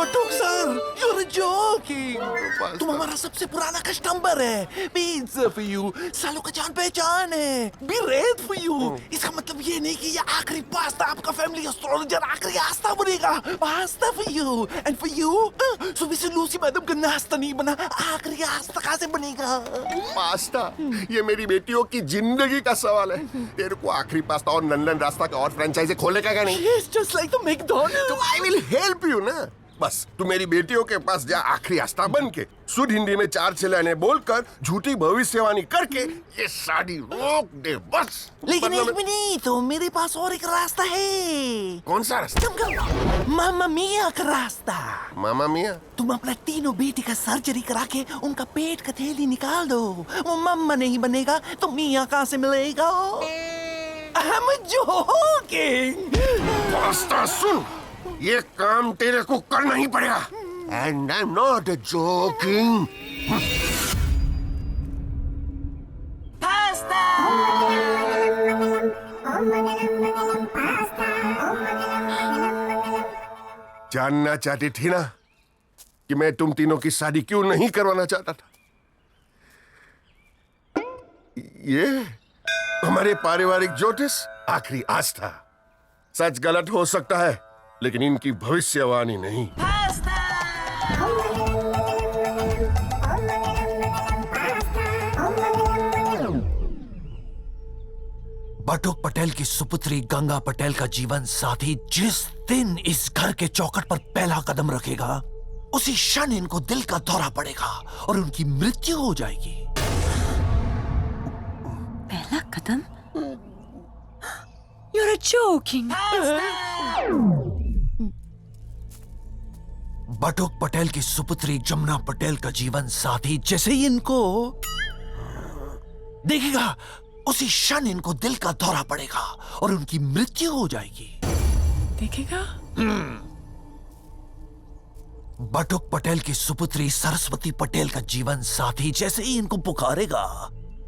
Batuk sir, you're joking. तुम हमारा सबसे पुराना कस्टमर है. Pizza for you. सालों का जान पहचान है. Be red for you. इसका मतलब ये नहीं कि ये आखिरी पास्ता आपका फैमिली एस्ट्रोलॉजर आखिरी आस्था बनेगा. Pasta for you and for you. सुबह से लूसी मैडम का नाश्ता नहीं बना, आखिरी आस्था कहाँ से बनेगा? पास्ता? ये मेरी बेटियों की जिंदगी का सवाल है. तेरे को आखिरी पास्ता और नंदन रास्ता का और फ्रेंचाइजी खोलेगा क्या नहीं? It's just like the McDonald's. तो I will help you ना. बस तू मेरी बेटियों के पास जा, आखिरी आस्था बन के शुद्ध हिंदी में 4 चिल्लाने बोलकर झूठी भविष्यवाणी करके ये शादी रोक दे बस. लेकिन एक मिनट, तो मेरे पास और एक रास्ता है. कौन सा रास्ता? मामा मिया का रास्ता. मामा मिया? तुम अपना तीनों बेटी का सर्जरी करा के उनका पेट का थैली निकाल दो. वो मम्मा नहीं बनेगा तो मिया कहाँ से मिलेगा? I'm joking. पास्ता सुन, ये काम तेरे को करना ही पड़ेगा. And I'm not joking. Pasta. जानना चाहती थी ना कि मैं तुम तीनों की शादी क्यों नहीं करवाना चाहता था? ये हमारे पारिवारिक ज्योतिष आखिरी आस्था. सच गलत हो सकता है, लेकिन इनकी भविष्यवाणी नहीं. बटुक पटेल की सुपुत्री गंगा पटेल का जीवन साथी जिस दिन इस घर के चौखट पर पहला कदम रखेगा, उसी क्षण इनको दिल का दौरा पड़ेगा और उनकी मृत्यु हो जाएगी. पहला कदम? You're joking. बटुक पटेल की सुपुत्री जमुना पटेल का जीवन साथी जैसे ही इनको देखेगा, उसी क्षण इनको दिल का दौरा पड़ेगा और उनकी मृत्यु हो जाएगी. देखेगा? बटुक पटेल की सुपुत्री सरस्वती पटेल का जीवन साथी जैसे ही इनको पुकारेगा,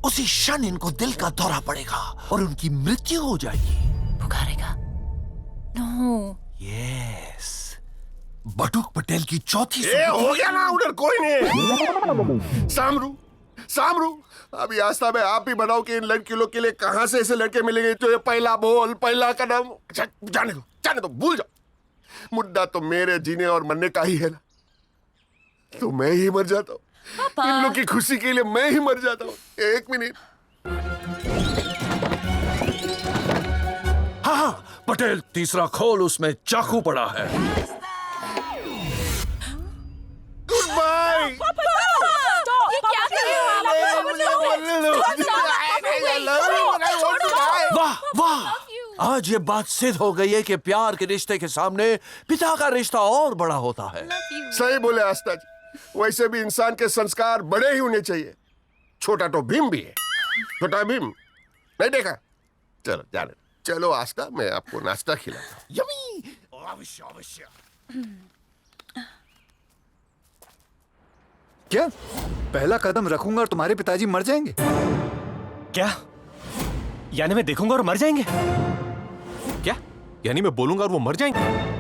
उसी क्षण इनको दिल का दौरा पड़ेगा और उनकी मृत्यु हो जाएगी. पुकारेगा? नो. यस. बटुक पटेल की चौथी हो गया ना, उधर कोई नहीं. सामरू, अभी आस्था में आप ही बताओ कि इन लड़कियों के लिए कहां से ऐसे लड़के मिलेंगे जो ये पहला बोल, पहला कदम. जाने दो, भूल जाओ. मुद्दा तो मेरे जीने और मरने का ही है ना. तो मैं ही मर जाता हूँ. इन लोग की खुशी के लिए मैं ही मर जाता हूँ. एक मिनट. हाँ, पटेल तीसरा खोल, उसमें चाकू पड़ा है. Goodbye. ये क्या कर रहे हो? वाह, आज ये बात सिद्ध हो गई है कि प्यार के रिश्ते के सामने पिता का रिश्ता और बड़ा होता है. सही बोले आस्था जी. वैसे भी इंसान के संस्कार बड़े ही होने चाहिए. छोटा तो भीम भी है. छोटा भीम नहीं देखा? चलो जाने. चलो आस्था, मैं आपको नाश्ता खिलाता हूँ. यम्मी. अवश्य. क्या? पहला कदम रखूंगा और तुम्हारे पिताजी मर जाएंगे? क्या? यानी मैं देखूंगा और मर जाएंगे? क्या? यानी मैं बोलूंगा और वो मर जाएंगे?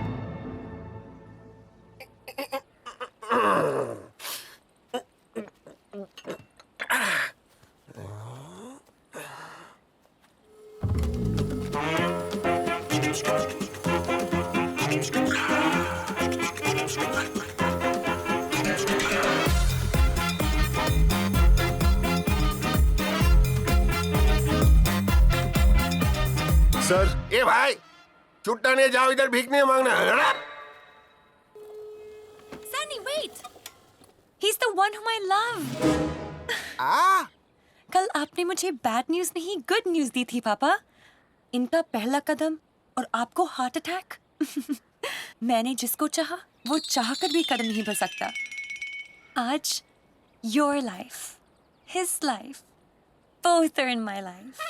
सर. ए भाई, छुट्टा नहीं जाओ, इधर भीख नहीं मांगना. Sunny, wait. He's the one whom I love. कल आपने मुझे बैड न्यूज नहीं गुड न्यूज दी थी पापा. इनका पहला कदम और आपको हार्ट अटैक. मैंने जिसको चाहा वो चाहकर भी कदम नहीं बढ़ सकता. आज your life, his life, both are in my life.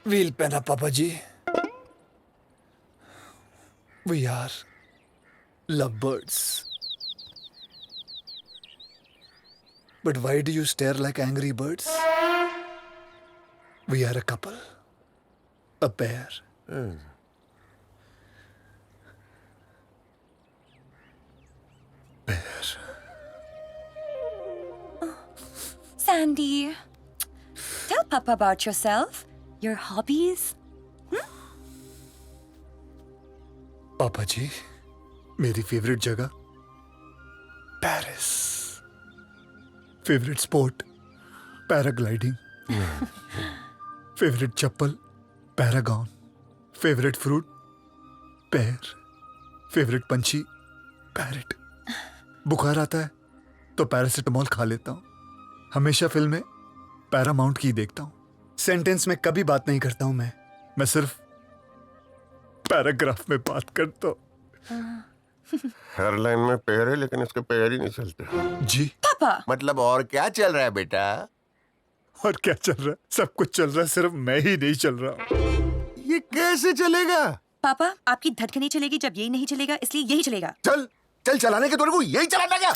Wheel पहना पापा जी. We are lovebirds. But why do you stare like angry birds? We are a couple. A pair. Pair. Sandy, tell Papa about yourself, your hobbies. पापा जी, मेरी favourite जगह Paris. Favourite sport paragliding. Favourite चप्पल Paragon. Favourite fruit pear. Favourite पंछी parrot. बुखार आता है तो paracetamol खा लेता हूँ. हमेशा फिल्में पैरामाउंट की देखता हूँ. सेंटेंस में कभी बात नहीं करता हूँ. मैं सिर्फ पैराग्राफ में बात करता हूँ. हर लाइन में पैर है लेकिन इसके पैर ही नहीं चलते. जी. Papa, मतलब और क्या चल रहा है बेटा? और क्या चल रहा है? सब कुछ चल रहा है, सिर्फ मैं ही नहीं चल रहा हूँ. ये कैसे चलेगा? पापा, आपकी धड़कनें चलेगी जब यही नहीं चलेगा, इसलिए यही चलेगा. चल चल चलाने के तेरे को यही चलाना क्या?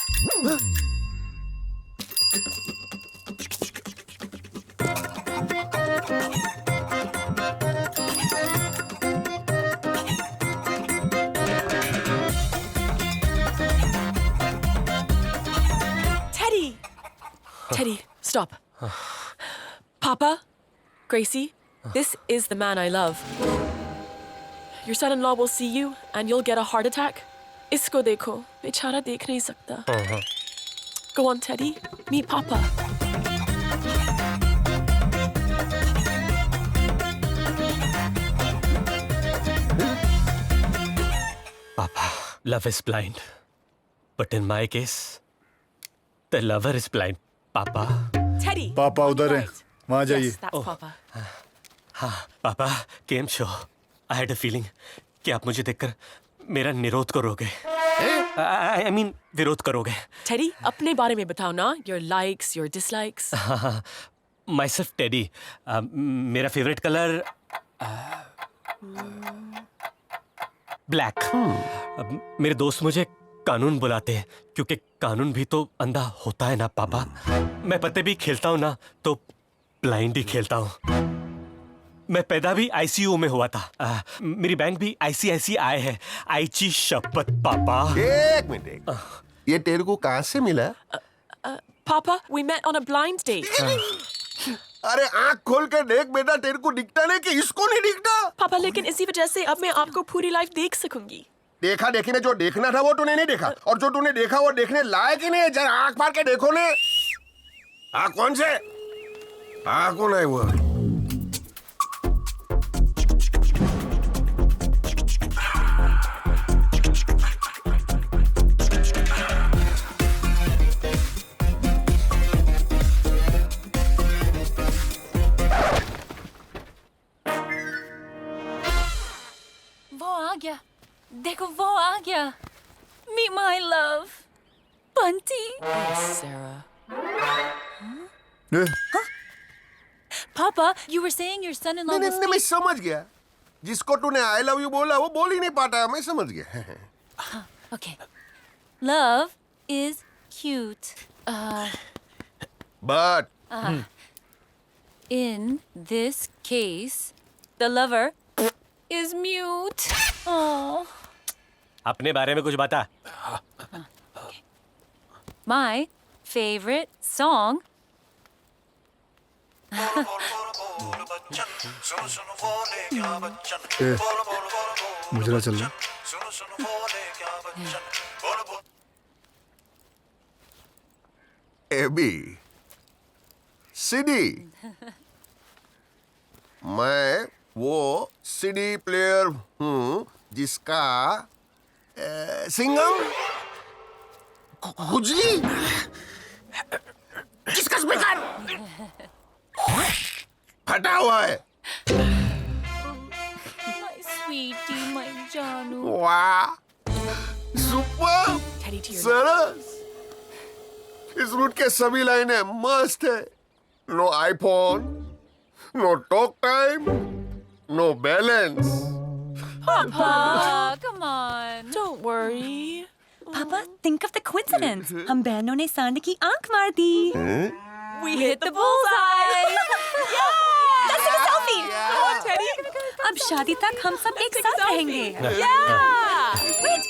Teddy, stop. Papa, Gracie, this is the man I love. Your son-in-law will see you and you'll get a heart attack. Isko dekho, bechara dekh nahi sakta. Go on, Teddy, meet Papa. Papa, love is blind. But in my case, the lover is blind. Papa. Teddy. पापा उधर है, वहाँ जाइए. Yes, that's Papa. हाँ, पापा, game show. I had a feeling कि आप मुझे देखकर मेरा निरोध करोगे. I mean, विरोध करोगे. Teddy, अपने बारे में बताओ ना. Your likes, your dislikes. हाँ, myself Teddy. मेरा फेवरेट कलर ब्लैक. मेरे दोस्त मुझे कानून बुलाते हैं क्योंकि कानून भी तो अंधा होता है ना पापा. मैं पत्ते भी खेलता हूँ ना तो ब्लाइंड ही खेलता हूँ. मैं पैदा भी आईसीयू में हुआ था. मेरी बैंक भी आईसीआईसीआई है. आईची शपथ पापा. एक मिनट. ये तेरे को कहाँ से मिला? Papa, we met on a blind date. अरे आँख खोल के देख बेटा, तेरे को दिखता नहीं कि इसको नहीं दिखता? पापा, लेकिन इसी वजह से अब मैं आपको पूरी लाइफ देख सकूंगी. देखा देखी में जो देखना था वो तूने नहीं देखा, और जो तूने देखा वो देखने लायक ही नहीं है. जरा आँख मार के देखो ने. कौन से? कौन है वो? वो आ गया. देखो वो आ गया. Meet my love, Bunty. Sarah. Papa, you were saying your son-in-law नहीं was... नहीं, मैं समझ गया. जिसको तूने आई लव यू बोला वो बोल ही नहीं पाता. मैं समझ गया. Okay. Love is cute. But In this case, the lover is mute. Oh. अपने बारे में कुछ बता. My favorite song. मुजरा चल रहा. AB CD. मैं वो सीडी प्लेयर हूँ जिसका सिंगम खुजली जिसका स्पीकर फटा हुआ है. My sweetie, my Janu. वाह, सुपर, Teddy to your सरस. इस रूट के सभी लाइनें मस्त है. No iPhone, no talk time, no balance. Papa, come on. Don't worry. पापा, think of the coincidence. हम बहनों ने सांड की आंख मार दी. We hit the bullseye! Let's take a selfie. Come on, Teddy! अब शादी तक हम सब एक साथ रहेंगे. Yeah! Wait.